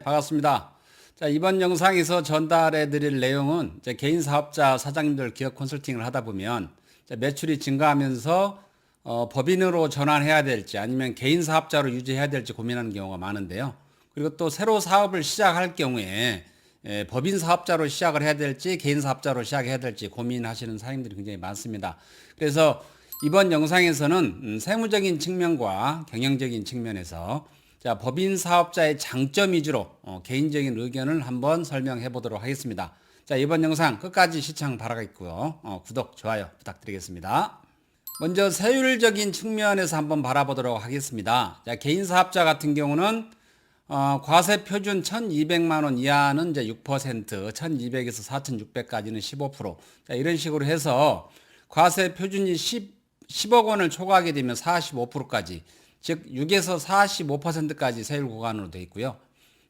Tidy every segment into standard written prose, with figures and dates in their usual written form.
반갑습니다. 자, 이번 영상에서 전달해 드릴 내용은 이제 개인 사업자 사장님들 기업 컨설팅을 하다 보면 매출이 증가하면서 법인으로 전환해야 될지 아니면 개인 사업자로 유지해야 될지 고민하는 경우가 많은데요. 그리고 또 새로 사업을 시작할 경우에 법인 사업자로 시작을 해야 될지 개인 사업자로 시작해야 될지 고민하시는 사장님들이 굉장히 많습니다. 그래서 이번 영상에서는 세무적인 측면과 경영적인 측면에서 자, 법인 사업자의 장점 위주로 개인적인 의견을 한번 설명해 보도록 하겠습니다. 자, 이번 영상 끝까지 시청 바라겠고요. 구독, 좋아요 부탁드리겠습니다. 먼저 세율적인 측면에서 한번 바라보도록 하겠습니다. 자, 개인 사업자 같은 경우는 과세 표준 1,200만 원 이하는 이제 6%, 1,200에서 4,600까지는 15%. 자, 이런 식으로 해서 과세 표준이 10억 원을 초과하게 되면 45%까지, 즉 6에서 45%까지 세율 구간으로 되어 있고요.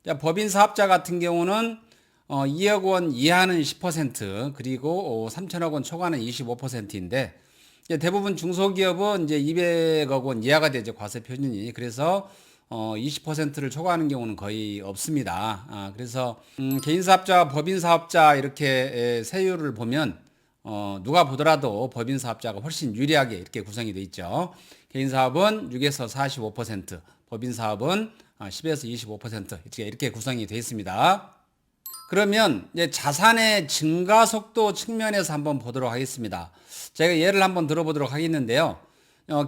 자, 법인 사업자 같은 경우는 2억 원 이하는 10%, 그리고 3천억 원 초과는 25%인데 대부분 중소기업은 이제 200억 원 이하가 되죠, 과세 표준이. 그래서 20%를 초과하는 경우는 거의 없습니다. 그래서 개인 사업자, 법인 사업자 이렇게 세율을 보면 누가 보더라도 법인 사업자가 훨씬 유리하게 이렇게 구성이 되어 있죠. 개인 사업은 6에서 45%, 법인 사업은 10에서 25% 이렇게 구성이 되어 있습니다. 그러면 이제 자산의 증가 속도 측면에서 한번 보도록 하겠습니다. 제가 예를 한번 들어보도록 하겠는데요.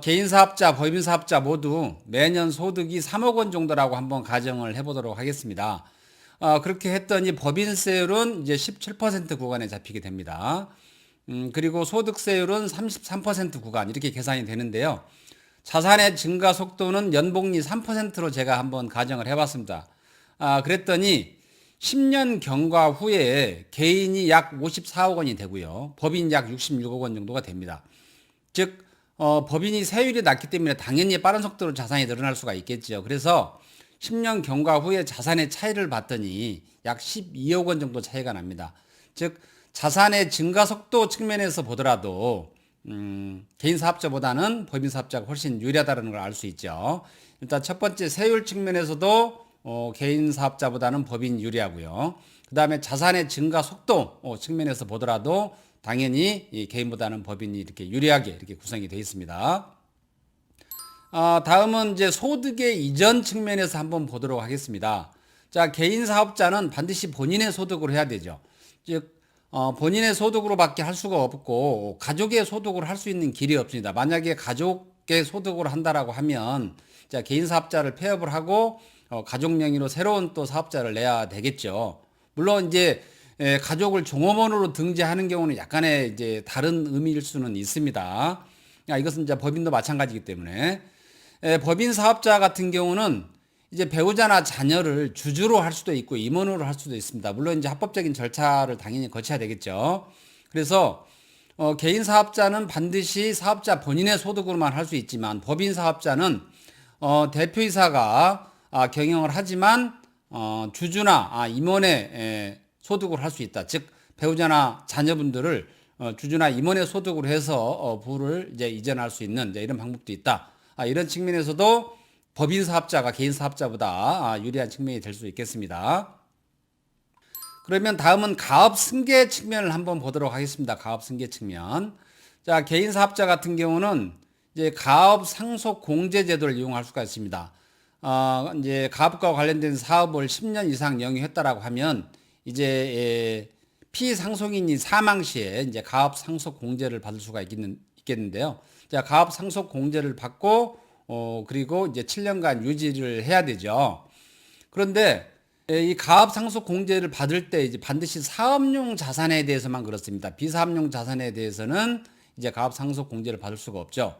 개인 사업자, 법인 사업자 모두 매년 소득이 3억 원 정도라고 한번 가정을 해보도록 하겠습니다. 그렇게 했더니 법인세율은 이제 17% 구간에 잡히게 됩니다. 그리고 소득세율은 33% 구간 이렇게 계산이 되는데요. 자산의 증가 속도는 연복리 3%로 제가 한번 가정을 해봤습니다. 그랬더니 10년 경과 후에 개인이 약 54억 원이 되고요. 법인 약 66억 원 정도가 됩니다. 즉 법인이 세율이 낮기 때문에 당연히 빠른 속도로 자산이 늘어날 수가 있겠죠. 그래서 10년 경과 후에 자산의 차이를 봤더니 약 12억 원 정도 차이가 납니다. 즉 자산의 증가 속도 측면에서 보더라도 개인 사업자보다는 법인 사업자가 훨씬 유리하다는 걸 알 수 있죠. 일단 첫 번째 세율 측면에서도 개인 사업자보다는 법인이 유리하고요. 그 다음에 자산의 증가 속도 측면에서 보더라도 당연히 이 개인보다는 법인이 이렇게 유리하게 이렇게 구성이 되어 있습니다. 다음은 이제 소득의 이전 측면에서 한번 보도록 하겠습니다. 자, 개인 사업자는 반드시 본인의 소득으로 해야 되죠. 즉 본인의 소득으로밖에 할 수가 없고 가족의 소득으로 할 수 있는 길이 없습니다. 만약에 가족의 소득으로 한다라고 하면 자, 개인 사업자를 폐업을 하고 가족 명의로 새로운 또 사업자를 내야 되겠죠. 물론 이제 가족을 종업원으로 등재하는 경우는 약간의 이제 다른 의미일 수는 있습니다. 이것은 이제 법인도 마찬가지이기 때문에 법인 사업자 같은 경우는 이제 배우자나 자녀를 주주로 할 수도 있고 임원으로 할 수도 있습니다. 물론 이제 합법적인 절차를 당연히 거쳐야 되겠죠. 그래서 개인 사업자는 반드시 사업자 본인의 소득으로만 할 수 있지만 법인 사업자는 대표이사가 경영을 하지만 주주나 임원의 소득으로 할 수 있다. 즉 배우자나 자녀분들을 주주나 임원의 소득으로 해서 부를 이제 이전할 수 있는 이제 이런 방법도 있다. 이런 측면에서도 법인 사업자가 개인 사업자보다 유리한 측면이 될 수 있겠습니다. 그러면 다음은 가업 승계 측면을 한번 보도록 하겠습니다. 가업 승계 측면. 자, 개인 사업자 같은 경우는 이제 가업 상속 공제 제도를 이용할 수가 있습니다. 이제 가업과 관련된 사업을 10년 이상 영위했다라고 하면 이제 피상속인이 사망 시에 이제 가업 상속 공제를 받을 수가 있겠는데요. 자, 가업 상속 공제를 받고 그리고 이제 7년간 유지를 해야 되죠. 그런데 이 가업 상속 공제를 받을 때 이제 반드시 사업용 자산에 대해서만 그렇습니다. 비사업용 자산에 대해서는 이제 가업 상속 공제를 받을 수가 없죠.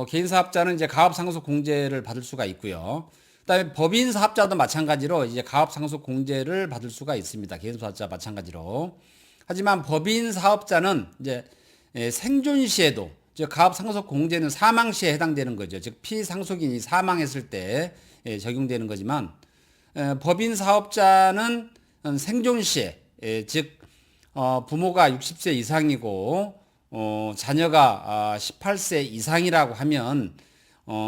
개인 사업자는 이제 가업 상속 공제를 받을 수가 있고요. 그다음에 법인 사업자도 마찬가지로 이제 가업 상속 공제를 받을 수가 있습니다. 개인 사업자 마찬가지로. 하지만 법인 사업자는 이제 생존 시에도 즉 가업 상속 공제는 사망 시에 해당되는 거죠. 즉 피상속인이 사망했을 때 적용되는 거지만 법인 사업자는 생존 시에 즉 부모가 60세 이상이고 자녀가 18세 이상이라고 하면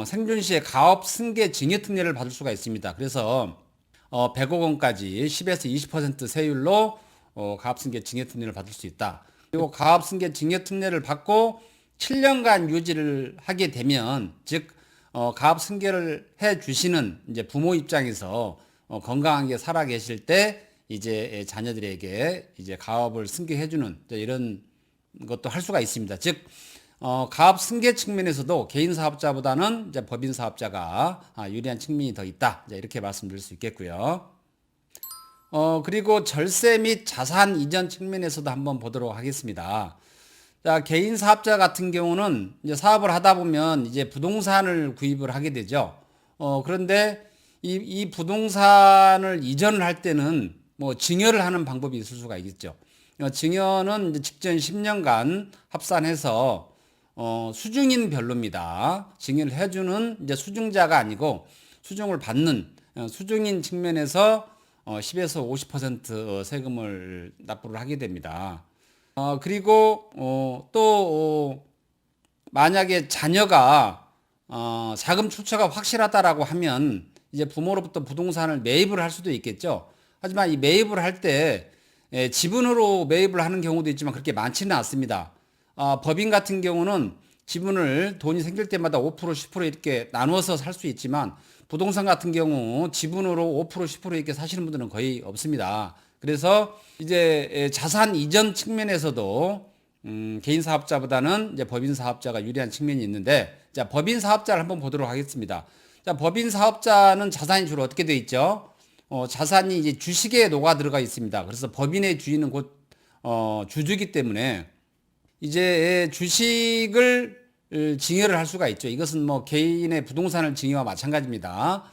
생존 시에 가업 승계 증여 특례를 받을 수가 있습니다. 그래서 100억 원까지 10에서 20% 세율로 가압승계 징역특례를 받을 수 있다. 그리고 가압승계 징역특례를 받고 7년간 유지를 하게 되면, 즉 가압승계를 해 주시는 이제 부모 입장에서 건강하게 살아 계실 때 이제 자녀들에게 이제 가압을 승계해 주는 이런 것도 할 수가 있습니다. 즉 가압 승계 측면에서도 개인 사업자보다는 이제 법인 사업자가 유리한 측면이 더 있다. 이렇게 말씀드릴 수 있겠고요. 그리고 절세 및 자산 이전 측면에서도 한번 보도록 하겠습니다. 자, 개인 사업자 같은 경우는 이제 사업을 하다 보면 이제 부동산을 구입을 하게 되죠. 그런데 이 부동산을 이전을 할 때는 뭐 증여를 하는 방법이 있을 수가 있겠죠. 증여는 이제 직전 10년간 합산해서 수중인 별로입니다. 증여를 해주는 이제 수중자가 아니고 수중을 받는 수중인 측면에서 10에서 50% 세금을 납부를 하게 됩니다. 그리고 또 만약에 자녀가 자금 출처가 확실하다라고 하면 이제 부모로부터 부동산을 매입을 할 수도 있겠죠. 하지만 이 매입을 할 때 지분으로 매입을 하는 경우도 있지만 그렇게 많지는 않습니다. 법인 같은 경우는 지분을 돈이 생길 때마다 5%, 10% 이렇게 나누어서 살 수 있지만 부동산 같은 경우 지분으로 5%, 10% 이렇게 사시는 분들은 거의 없습니다. 그래서 이제 자산 이전 측면에서도 개인 사업자보다는 이제 법인 사업자가 유리한 측면이 있는데, 자, 법인 사업자를 한번 보도록 하겠습니다. 자, 법인 사업자는 자산이 주로 어떻게 되어 있죠? 자산이 이제 주식에 녹아 들어가 있습니다. 그래서 법인의 주인은 곧 주주이기 때문에 이제 주식을 증여를 할 수가 있죠. 이것은 뭐 개인의 부동산을 증여와 마찬가지입니다.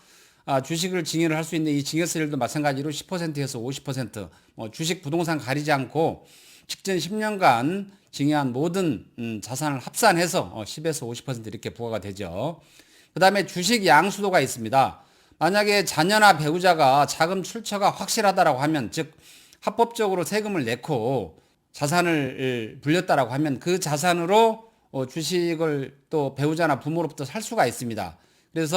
주식을 증여를 할 수 있는 이 증여세율도 마찬가지로 10%에서 50%, 주식 부동산 가리지 않고 직전 10년간 증여한 모든 자산을 합산해서 10에서 50% 이렇게 부과가 되죠. 그 다음에 주식 양수도가 있습니다. 만약에 자녀나 배우자가 자금 출처가 확실하다라고 하면, 즉 합법적으로 세금을 내고 자산을 불렸다라고 하면 그 자산으로 주식을 또 배우자나 부모로부터 살 수가 있습니다. 그래서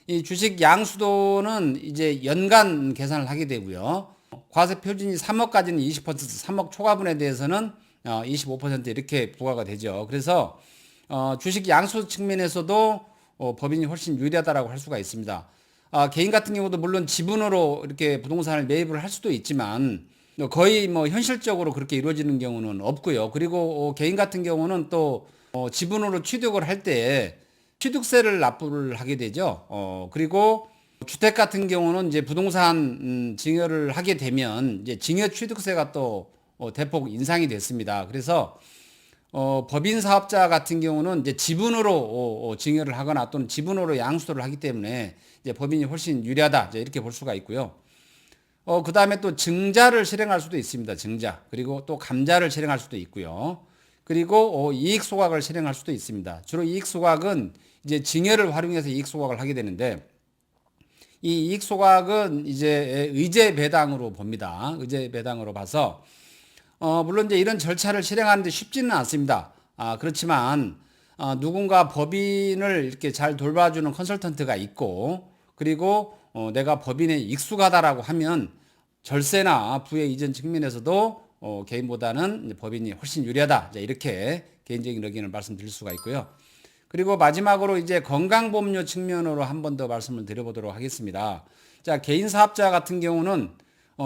이 주식 양수도는 이제 연간 계산을 하게 되고요. 과세 표준이 3억까지는 20%, 3억 초과분에 대해서는 25% 이렇게 부과가 되죠. 그래서 주식 양수 측면에서도 법인이 훨씬 유리하다라고 할 수가 있습니다. 개인 같은 경우도 물론 지분으로 이렇게 부동산을 매입을 할 수도 있지만 거의 뭐 현실적으로 그렇게 이루어지는 경우는 없고요. 그리고 개인 같은 경우는 또 지분으로 취득을 할 때 취득세를 납부를 하게 되죠. 그리고 주택 같은 경우는 이제 부동산 증여를 하게 되면 이제 증여 취득세가 또 대폭 인상이 됐습니다. 그래서 법인 사업자 같은 경우는 이제 지분으로 증여를 하거나 또는 지분으로 양수도를 하기 때문에 이제 법인이 훨씬 유리하다, 이제 이렇게 볼 수가 있고요. 그 다음에 또 증자를 실행할 수도 있습니다. 증자. 그리고 또 감자를 실행할 수도 있고요. 그리고 이익 소각을 실행할 수도 있습니다. 주로 이익 소각은 이제 증여를 활용해서 이익 소각을 하게 되는데, 이 이익 소각은 이제 의제 배당으로 봅니다. 의제 배당으로 봐서 물론 이제 이런 절차를 실행하는데 쉽지는 않습니다. 그렇지만 누군가 법인을 이렇게 잘 돌봐주는 컨설턴트가 있고, 그리고 내가 법인에 익숙하다라고 하면 절세나 부의 이전 측면에서도 개인보다는 법인이 훨씬 유리하다. 이렇게 개인적인 의견을 말씀드릴 수가 있고요. 그리고 마지막으로 이제 건강보험료 측면으로 한 번 더 말씀을 드려보도록 하겠습니다. 자, 개인 사업자 같은 경우는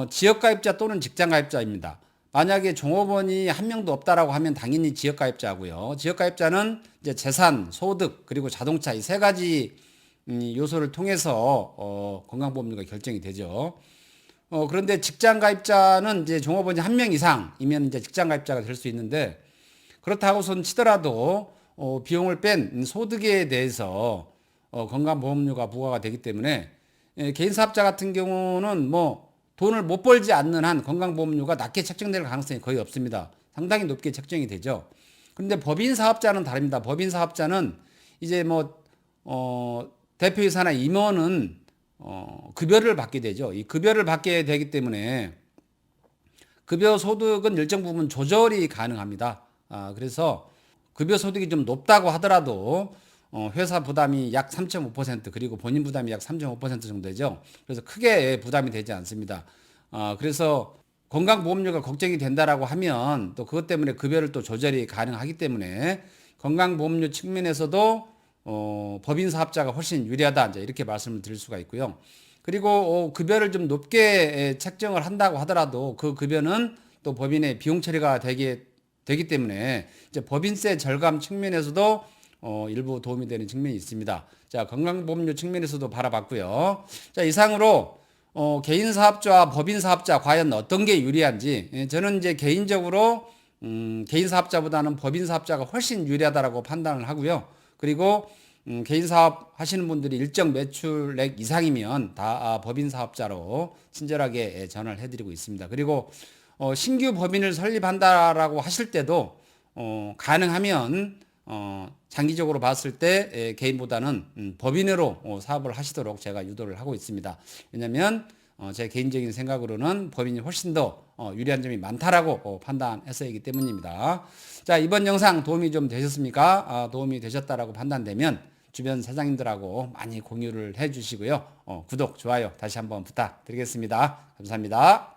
지역가입자 또는 직장가입자입니다. 만약에 종업원이 한 명도 없다라고 하면 당연히 지역가입자고요. 지역가입자는 이제 재산, 소득, 그리고 자동차 이 세 가지 요소를 통해서 건강보험료가 결정이 되죠. 그런데 직장가입자는 이제 종업원이 한 명 이상이면 이제 직장가입자가 될 수 있는데, 그렇다고선 치더라도 비용을 뺀 소득에 대해서 건강보험료가 부과가 되기 때문에 개인 사업자 같은 경우는 뭐 돈을 못 벌지 않는 한 건강보험료가 낮게 책정될 가능성이 거의 없습니다. 상당히 높게 책정이 되죠. 그런데 법인 사업자는 다릅니다. 법인 사업자는 이제 뭐 대표이사나 임원은 급여를 받게 되죠. 이 급여를 받게 되기 때문에 급여 소득은 일정 부분 조절이 가능합니다. 그래서 급여 소득이 좀 높다고 하더라도 회사 부담이 약 3.5% 그리고 본인 부담이 약 3.5% 정도 되죠. 그래서 크게 부담이 되지 않습니다. 그래서 건강보험료가 걱정이 된다라고 하면 또 그것 때문에 급여를 또 조절이 가능하기 때문에 건강보험료 측면에서도 법인 사업자가 훨씬 유리하다 이제 이렇게 말씀을 드릴 수가 있고요. 그리고 급여를 좀 높게 책정을 한다고 하더라도 그 급여는 또 법인의 비용 처리가 되기 때문에 이제 법인세 절감 측면에서도 일부 도움이 되는 측면이 있습니다. 자, 건강보험료 측면에서도 바라봤고요. 자, 이상으로 개인 사업자와 법인 사업자 과연 어떤 게 유리한지 저는 이제 개인적으로 개인 사업자보다는 법인 사업자가 훨씬 유리하다라고 판단을 하고요. 그리고 개인 사업 하시는 분들이 일정 매출액 이상이면 다 법인 사업자로 친절하게 전화를 해드리고 있습니다. 그리고 신규 법인을 설립한다라고 하실 때도 가능하면 장기적으로 봤을 때 개인보다는 법인으로 사업을 하시도록 제가 유도를 하고 있습니다. 왜냐하면 제 개인적인 생각으로는 법인이 훨씬 더 유리한 점이 많다라고 판단해서이기 때문입니다. 자, 이번 영상 도움이 좀 되셨습니까? 도움이 되셨다라고 판단되면 주변 사장님들하고 많이 공유를 해 주시고요. 구독, 좋아요 다시 한번 부탁드리겠습니다. 감사합니다.